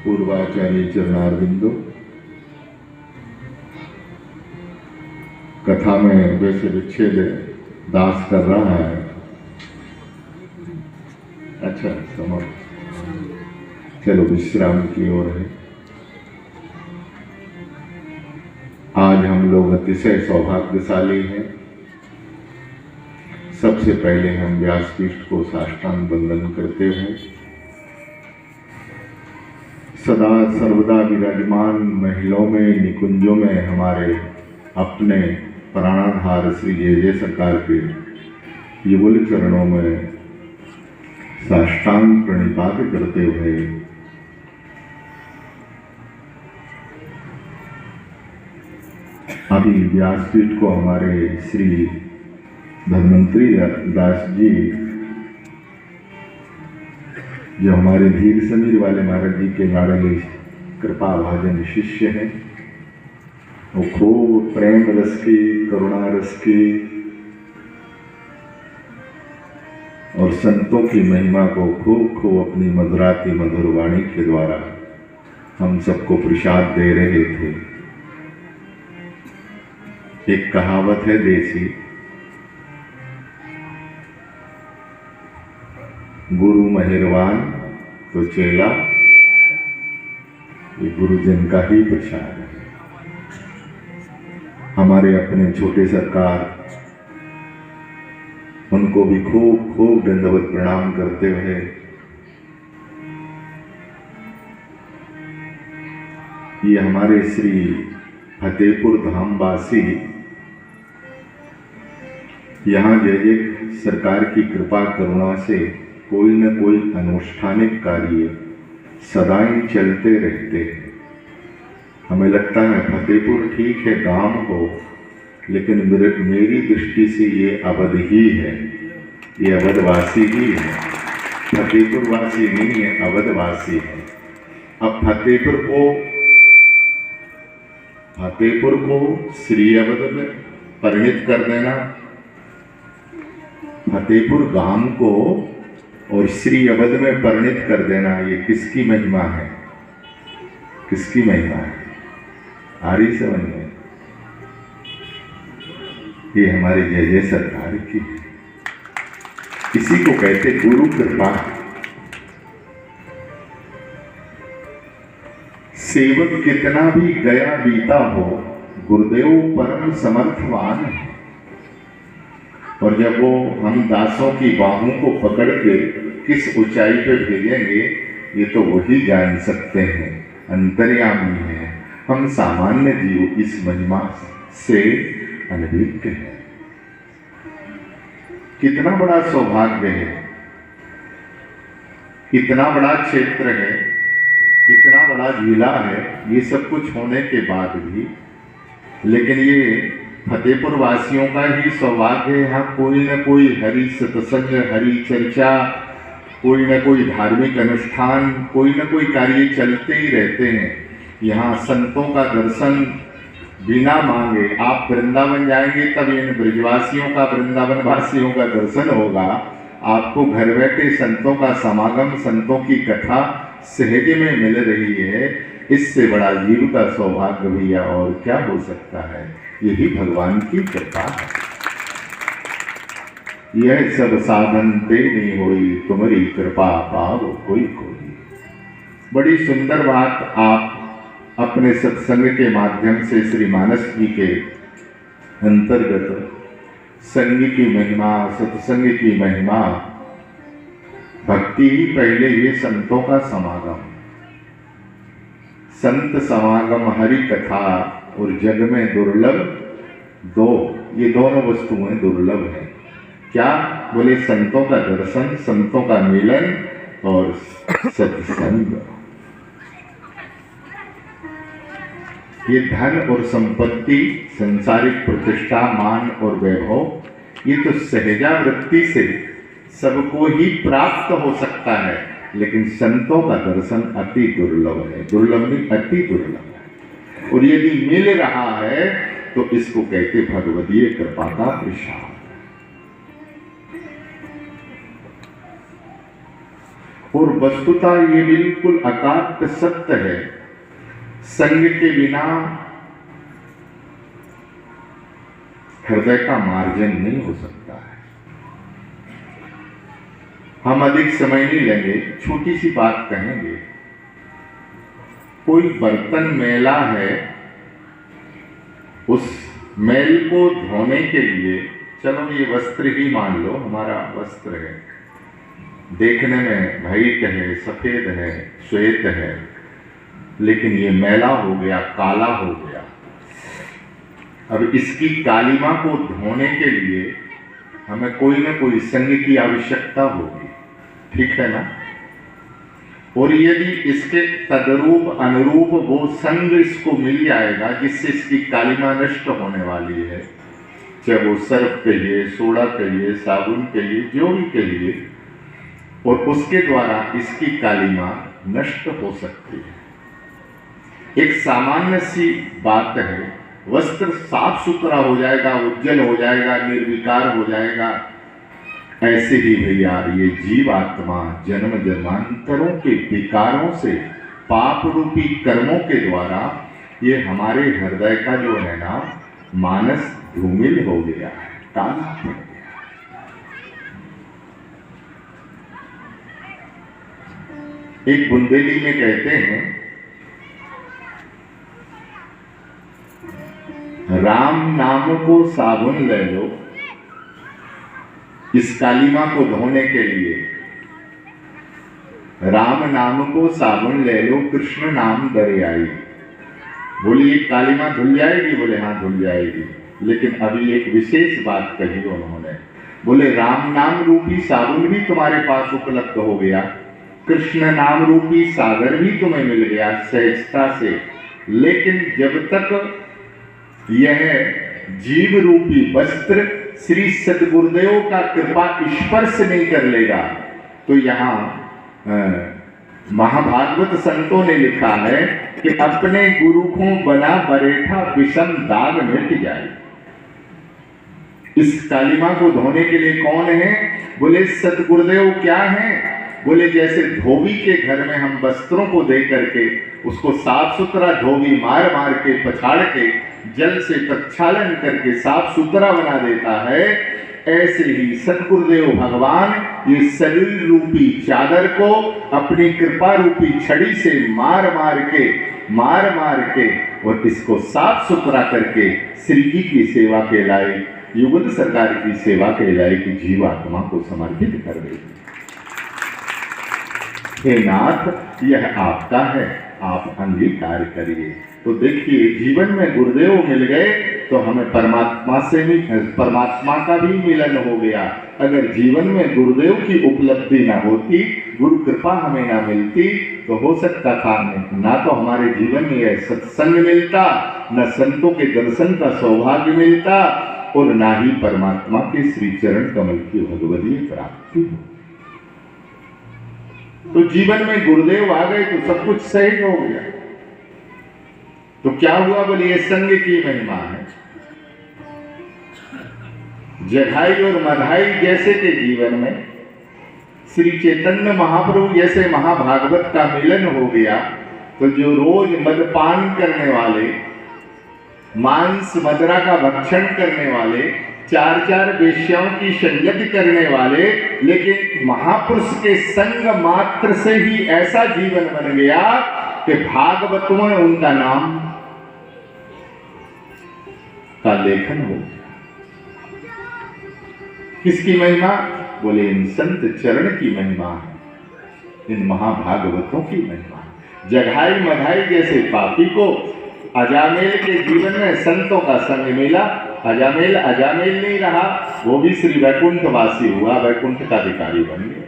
पूर्वाचार्य चरणारविंदो। कथा में वैसे विच्छेद दास कर रहा है। अच्छा, समाप्त। चलो विश्राम की ओर है। आज हम लोग अतिशय सौभाग्यशाली हैं। सबसे पहले हम व्यासपीठ को साष्टांग वंदन करते हैं। सदा सर्वदा विराजमान महलों में, निकुंजों में हमारे अपने प्राणाधार श्री जय जय सरकार के युगल चरणों में साष्टांग प्रणिपात करते हुए अभी व्यासपीठ को हमारे श्री धन्वंतरी दास जी, जो हमारे धीर समीर वाले महाराज जी के लाडले कृपा भाजन शिष्य हैं, वो खूब प्रेम रस की, करुणा रस की और संतों की महिमा को खूब खूब अपनी मधुराती मधुर वाणी के द्वारा हम सबको प्रसाद दे रहे थे। एक कहावत है देसी, गुरु मेहरबान तो चेला, ये गुरुजन का ही प्रसाद है। हमारे अपने छोटे सरकार, उनको भी खूब खूब दंडवत प्रणाम करते हुए ये हमारे श्री फतेहपुर धामवासी यहाँ जय जय सरकार की कृपा करुणा से कोई न कोई अनुष्ठानिक कार्य सदाई चलते रहते हैं। हमें लगता है फतेहपुर ठीक है गांव हो, लेकिन मेरी दृष्टि से ये अवध ही है, ये अवधवासी ही है, फतेहपुर वासी नहीं है, अवधवासी है। अब फतेहपुर को श्री अवध में परिणित कर देना, फतेहपुर गांव को और श्री अवध में परिणित कर देना, ये किसकी महिमा है? किसकी महिमा है? आ रही समझ में? ये हमारी जय जय सरकार की है। इसी को कहते गुरु कृपा। सेवक कितना भी गया बीता हो, गुरुदेव परम समर्थवान है। और जब वो हम दासों की बाहों को पकड़ के किस ऊंचाई पे भेजेंगे, ये तो वही जान सकते हैं, अंतर्यामी है। हम सामान्य जीव इस महिमा से अनभिज्ञ है। कितना बड़ा सौभाग्य है, कितना बड़ा क्षेत्र है, कितना बड़ा जिला है, ये सब कुछ होने के बाद भी, लेकिन ये फतेहपुर वासियों का ही सौभाग्य है। यहाँ कोई न कोई हरि सत्संग, हरि चर्चा, कोई न कोई धार्मिक अनुष्ठान, कोई न कोई कार्य चलते ही रहते हैं। यहाँ संतों का दर्शन बिना मांगे, आप वृंदावन जाएंगे तब इन ब्रजवासियों का, वृंदावन वासियों का दर्शन होगा। आपको घर बैठे संतों का समागम, संतों की कथा सहज में मिल रही है। इससे बड़ा जीव का सौभाग्य भैया और क्या हो सकता है? यही भगवान की कृपा है। यह सब साधन ते नहीं होई, तुम्हारी कृपा पाव कोई कोई। बड़ी सुंदर बात आप अपने सत्संग के माध्यम से श्री मानस जी के अंतर्गत संग की महिमा, सत्संग की महिमा, भक्ति ही पहले, ये संतों का समागम, संत समागम, हरि कथा और जग में दुर्लभ दो, ये दोनों वस्तुएं दुर्लभ हैं। क्या बोले? संतों का दर्शन, संतों का मिलन और सत्संग। ये धन और संपत्ति, संसारिक प्रतिष्ठा, मान और वैभव, ये तो सहजावृत्ति से सबको ही प्राप्त हो सकता है, लेकिन संतों का दर्शन अति दुर्लभ है। दुर्लभ नहीं, अति दुर्लभ है। और यदि मिल रहा है तो इसको कहते भगवदीय कृपा का प्रसाद। और वस्तुतः ये बिल्कुल अकाट्य सत्य है, संग के बिना हृदय का मार्जन नहीं हो सकता है। हम अधिक समय नहीं लेंगे, छोटी सी बात कहेंगे। कोई बर्तन मैला है, उस मैल को धोने के लिए, चलो ये वस्त्र ही मान लो, हमारा वस्त्र है, देखने में व्हाइट है, सफेद है, श्वेत है, लेकिन ये मैला हो गया, काला हो गया। अब इसकी कालिमा को धोने के लिए हमें कोई ना कोई संग की आवश्यकता होगी, ठीक है ना? और यदि इसके तदरूप अनुरूप वो संग इसको मिल जाएगा जिससे इसकी कालिमा नष्ट होने वाली है, चाहे वो सर्फ कहिए, सोडा कहिए, साबुन कहिए, जो भी कहिए, और उसके द्वारा इसकी कालिमा नष्ट हो सकती है। एक सामान्य सी बात है, वस्त्र साफ सुथरा हो जाएगा, उज्जवल हो जाएगा, निर्विकार हो जाएगा। ऐसे ही भैया ये जीवात्मा जन्म जन्मांतरों के विकारों से, पाप रूपी कर्मों के द्वारा ये हमारे हृदय का जो है ना मानस धूमिल हो गया है, काला पड़ गया है। एक बुंदेली में कहते हैं, राम नाम को साबुन ले लो इस कालिमा को धोने के लिए, राम नाम को साबुन ले लो, कृष्ण नाम दरियाई। बोलिए कालिमा धुल जाएगी? बोले हाँ धुल जाएगी। लेकिन अभी एक विशेष बात कही उन्होंने, बोले राम नाम रूपी साबुन भी तुम्हारे पास उपलब्ध हो गया, कृष्ण नाम रूपी सागर भी तुम्हें मिल गया सहजता से, लेकिन जब तक यह जीव रूपी वस्त्र श्री सद्गुरुदेव का कृपा स्पर्श नहीं कर लेगा, तो यहाँ महाभागवत संतों ने लिखा है कि अपने गुरु को बना बरेठा विषम दाग मिट जाए। इस कालिमा को धोने के लिए कौन है? बोले सद्गुरुदेव। क्या है? बोले जैसे धोबी के घर में हम वस्त्रों को दे करके उसको साफ सुथरा धोबी मार मार के पछाड़ के जल से प्रक्षालन करके साफ सुथरा बना देता है, ऐसे ही सद्गुरुदेव भगवान ये शरीर रूपी चादर को अपनी कृपा रूपी छड़ी से मार मार के और इसको साफ सुथरा करके श्री जी की सेवा के लायक, युगल सरकार की सेवा के लायक जीवात्मा को समर्पित कर देते। हे नाथ, यह आपका है, आप अंगीकार करिए। तो देखिए, जीवन में गुरुदेव मिल गए तो हमें परमात्मा से भी, परमात्मा का भी मिलन हो गया। अगर जीवन में गुरुदेव की उपलब्धि ना होती, गुरु कृपा हमें ना मिलती, तो हो सकता था ना तो हमारे जीवन में यह सत्संग मिलता, न संतों के दर्शन का सौभाग्य मिलता, और ना ही परमात्मा के श्री चरण कमल की भगवदीय प्राप्ति हो। तो जीवन में गुरुदेव आ गए तो सब कुछ सहज हो गया। तो क्या हुआ? बोले ये संग की महिमा है। जघाई और मधाई जैसे के जीवन में श्री चैतन्य महाप्रभु जैसे महाभागवत का मिलन हो गया, तो जो रोज मदपान करने वाले, मांस मदिरा का भक्षण करने वाले, चार चार वेश्याओं की संगति करने वाले, लेकिन महापुरुष के संग मात्र से ही ऐसा जीवन बन गया कि भागवत में उनका नाम का लेखन हो। किसकी महिमा? बोले इन संत चरण की महिमा है, इन महाभागवतों की महिमा। जघाई मधाई जैसे पापी को अजामेल के जीवन में संतों का संग मिला। अजामेल अजामेल नहीं रहा, वो भी श्री वैकुंठवासी हुआ, वैकुंठ का अधिकारी बन गया।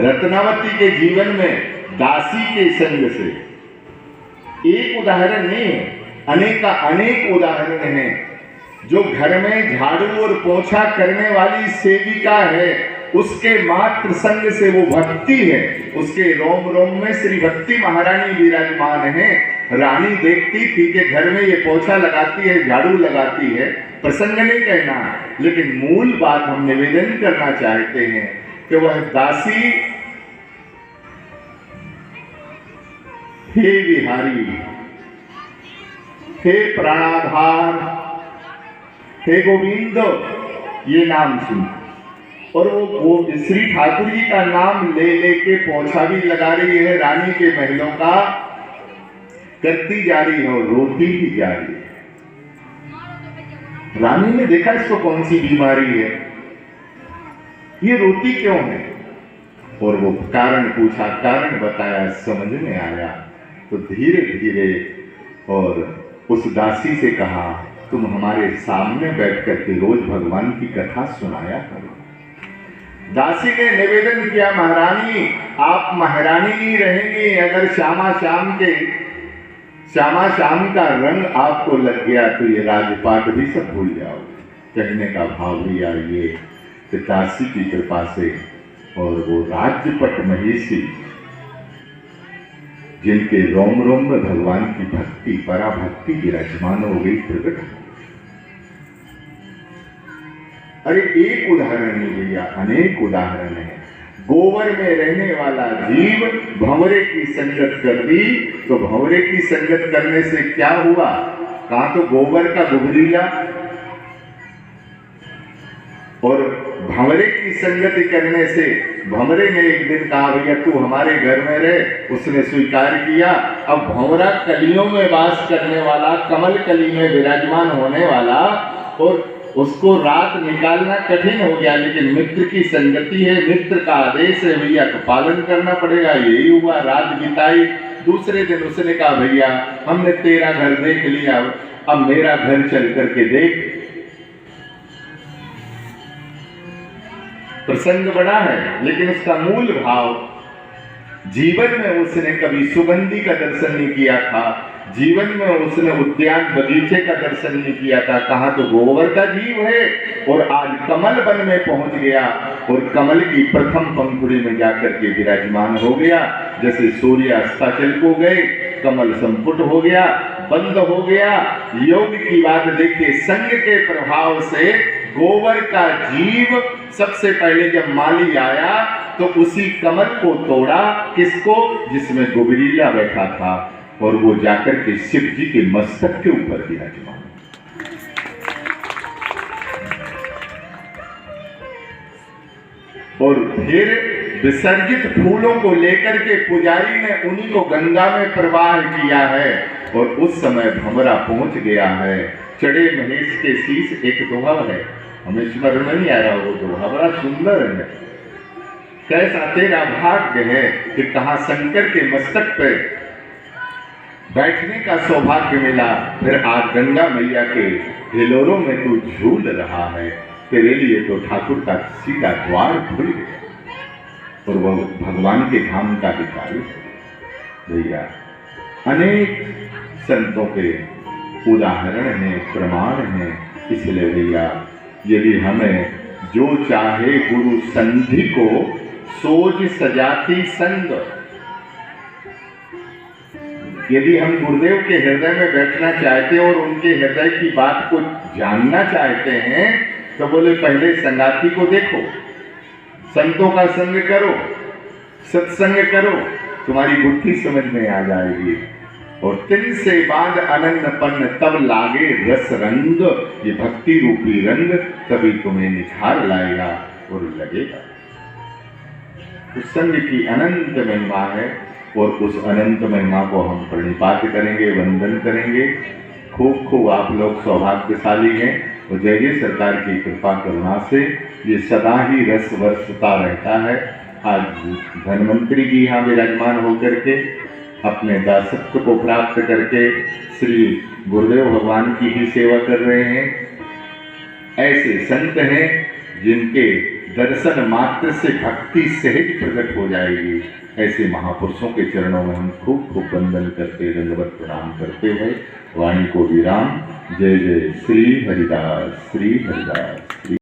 रत्नावती के जीवन में दासी के संग से एक उदाहरण नहीं है, अनेक उदाहरण हैं। जो घर में झाड़ू और पोछा करने वाली सेविका है, उसके मात्र संग से वो भक्ति है, उसके रोम रोम में श्री भक्ति महारानी विराजमान है। रानी देखती थी कि घर में ये पोछा लगाती है, झाड़ू लगाती है, प्रसंग नहीं कहना, लेकिन मूल बात हम निवेदन करना चाहते हैं कि वह दासी हे बिहारी, हे प्राणाधार, हे गोविंद, ये नाम सुन। और वो श्री ठाकुर जी का नाम ले लेके पोछा भी लगा रही है, रानी के महलों का करती जा रही है और रोती भी जा रही है। रानी ने देखा इसको कौन सी बीमारी है, ये रोती क्यों है, और वो कारण पूछा, कारण बताया, समझ में आया तो धीरे धीरे और उस दासी से कहा, तुम हमारे सामने बैठ करके रोज भगवान की कथा सुनाया करो। दासी ने निवेदन किया, महारानी आप महारानी नहीं रहेंगी अगर श्यामा श्याम का रंग आपको लग गया तो ये राजपाट भी सब भूल जाओ। कहने का भाव भी ये कि दासी की कृपा से और वो राज्यपट महिषी जिनके रोम रोम में भगवान की भक्ति पराभक्ति विराजमान हो गई, प्रकट हो। अरे एक उदाहरण नहीं भैया, अनेक उदाहरण है। गोबर में रहने वाला जीव भंवरे की संगत कर दी तो भंवरे की संगत करने से क्या हुआ, कहा तो गोबर का गुबरीला, और भंवरे की संगति करने से भंवरे ने एक दिन कहा, भैया तू हमारे घर में रह, उसने स्वीकार किया। अब भंवरा कलियों में वास करने वाला, कमल कली में विराजमान होने वाला, और उसको रात निकालना कठिन हो गया, लेकिन मित्र की संगति है, मित्र का आदेश है भैया तो पालन करना पड़ेगा। यही हुआ, रात बिताई। दूसरे दिन उसने कहा, भैया हमने तेरा घर देख लिया, अब मेरा घर चल करके देख। प्रसंग बड़ा है लेकिन उसका मूल भाव, जीवन में उसने कभी सुगंधी का दर्शन नहीं किया था, जीवन में उसने उद्यान बगीचे का दर्शन नहीं किया था, कहा तो गोबर का जीव है, और आज कमल वन में पहुंच गया और कमल की प्रथम पंखुड़ी में जाकर के विराजमान हो गया। जैसे सूर्य अस्ताचल को गए, कमल संपुट हो गया, बंद हो गया। योग की बात देखिए, संग के प्रभाव से गोबर का जीव सबसे पहले जब माली आया तो उसी कमल को तोड़ा, किसको, जिसमें गुबरीला बैठा था, और वो जाकर के शिव जी के मस्तक के ऊपर विराजमान। और फिर विसर्जित फूलों को लेकर के पुजारी ने उन्हीं को गंगा में प्रवाह किया है, और उस समय भंवरा पहुंच गया है। चढ़े महेश के शीश एक दोहा है, हमें स्मरण नहीं आ रहा वो दोहा, बड़ा सुंदर है। कैसा तेरा भाग्य है कि कहा शंकर के मस्तक पे बैठने का सौभाग्य मिला, फिर आज गंगा मैया के हिलोरों में तू झूल रहा है, तेरे लिए तो ठाकुर का सीधा द्वार खुल गया, और वह भगवान के धाम का भिखारी। भैया अनेक संतों के उदाहरण हैं, प्रमाण हैं। इसलिए भैया यदि हमें जो चाहे गुरु संधि को सोच सजाती संग, यदि हम गुरुदेव के हृदय में बैठना चाहते हैं और उनके हृदय की बात को जानना चाहते हैं तो बोले पहले संगाती को देखो, संतों का संग करो, सत्संग करो, तुम्हारी बुद्धि समझ में आ जाएगी। और तिन से बाद अनन्नपन्न तब लागे रस रंग, ये भक्ति रूपी रंग तभी तुम्हें निखार लाएगा और लगेगा। उस संग की अनंत महिमा है, और उस अनंत महिमा को हम प्रणिपात करेंगे, वंदन करेंगे। खूब खूब आप लोग सौभाग्यशाली हैं, और जय जय सरकार की कृपा करुणा से ये सदा ही रस वर्षता रहता है। आज धन्वंतरी जी यहाँ विराजमान होकर के अपने दासत्व को प्राप्त करके श्री गुरुदेव भगवान की ही सेवा कर रहे हैं। ऐसे संत हैं जिनके दर्शन मात्र से भक्ति सहज प्रकट हो जाएगी। ऐसे महापुरुषों के चरणों में हम खूब खूब वंदन करते, दंडवत प्रणाम करते हुए वाणी को विराम। जय जय श्री हरिदास, श्री हरिदास।